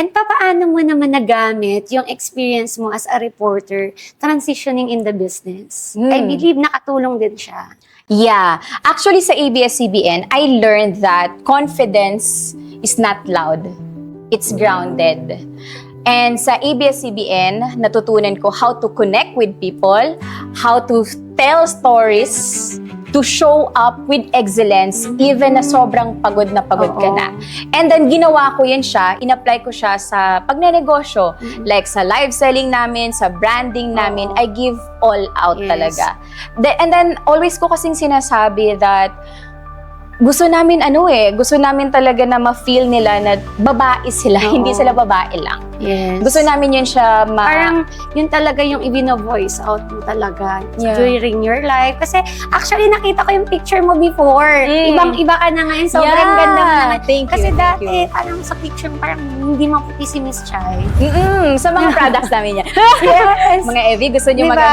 And papaano mo naman nagamit yung experience mo as a reporter transitioning in the business? I believe nakatulong din siya. Yeah. Actually, sa ABS-CBN, I learned that confidence is not loud. It's grounded. And sa ABS-CBN, natutunan ko how to connect with people, how to tell stories, to show up with excellence, even na sobrang pagod ka na. And then, ginawa ko yan siya, in-apply ko siya sa pagnenegosyo. Like sa live selling namin, sa branding namin, I give all out talaga. And then, always ko kasing sinasabi that gusto namin gusto namin talaga na ma-feel nila na babae sila, hindi sila babae lang. Yes. Gusto namin yun siya Parang yun talaga yung ibino-voice out mo talaga during your life. Kasi actually nakita ko yung picture mo before. Ibang-iba ka na ngayon. Sobrang ganda mo na. Thank you. Kasi dati parang sa picture mo parang hindi maputi si Miss Chai. Sa mga products namin yan. Yes. Mga Evie, gusto nyo Diba?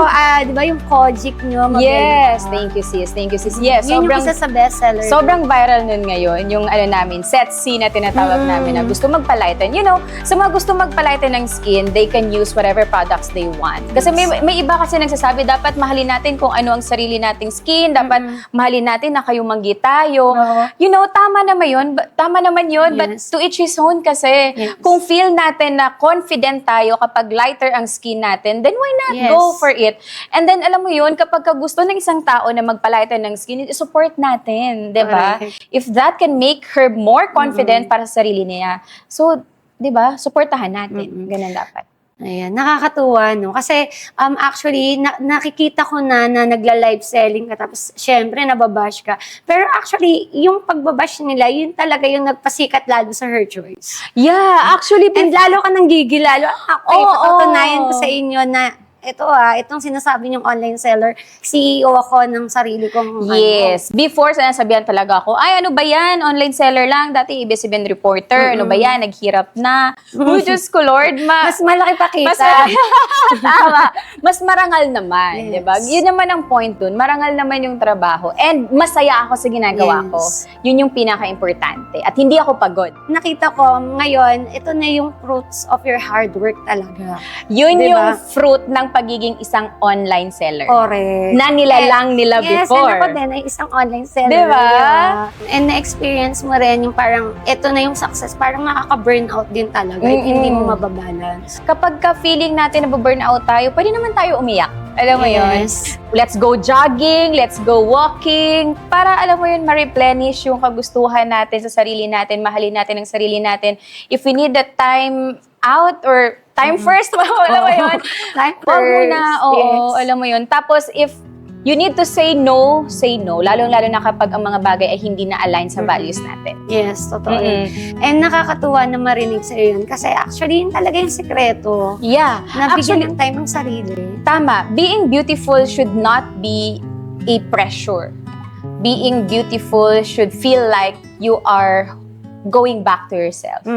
Oo, diba yung Kojic nyo? Yes, thank you sis. Thank you sis. Yes, Yun yung isa sa bestseller. Sobrang viral nun ngayon, yung namin, set C na tinatawag namin na gusto magpalighten. You know, sa mga gusto magpalighten ng skin, they can use whatever products they want. Kasi may iba kasi nagsasabi, dapat mahalin natin kung ano ang sarili nating skin, dapat mahalin natin na kayumanggi tayo. You know, tama naman yun, but to each his own kasi. Kung feel natin na confident tayo kapag lighter ang skin natin, then why not go for it? And then, alam mo yun, kapag gusto ng isang tao na magpalighten ng skin, support natin, diba? If that can make her more confident para sa sarili niya, so, diba, supportahan natin. Ganun dapat. Ayan, nakakatuwa, no? Kasi, actually, nakikita ko na nagla-live selling ka, tapos, syempre, nababash ka. Pero actually, yung pagbabash nila, yun talaga yung nagpasikat lalo sa Her Choice. Yeah, actually, And lalo ka nang gigil, lalo, ipatutunayan ko sa inyo na, itong sinasabi niyong online seller, CEO ako ng sarili kong yes. Before, sinasabihan talaga ako, ay, ano ba yan? Online seller lang. Dati, ABS-CBN reporter. Ano ba yan? Naghirap na. Oh, Diyos ko, Lord. Mas malaki pa kita. Tama. Mas marangal naman, di ba? Yun naman ang point dun. Marangal naman yung trabaho. And masaya ako sa ginagawa ko. Yun yung pinaka-importante. At hindi ako pagod. Nakita ko, ngayon, ito na yung fruits of your hard work talaga. Yun yung fruit ng pagiging isang online seller. Correct. Na nilalang nila before. Yes, and ako din ay isang online seller. Diba? And na-experience mo rin yung parang, ito na yung success, parang makaka-burnout din talaga if hindi mo mababalance. Kapag ka-feeling natin na burnout tayo, pwede naman tayo umiyak. Alam mo yun? Let's go jogging, let's go walking, para alam mo yun, ma-replenish yung kagustuhan natin sa sarili natin, mahalin natin ang sarili natin. If we need that time out or time first, alam mo yun? Time first. Wag muna, alam mo yun. Tapos if you need to say no, say no. Lalong-lalo na kapag ang mga bagay ay hindi na-align sa values natin. Yes, totoo. And nakakatuwa na marinig sa'yo yun. Kasi actually, yun talaga yung sekreto. Yeah. Na bigyan ng time ang sarili. Tama. Being beautiful should not be a pressure. Being beautiful should feel like you are going back to yourself.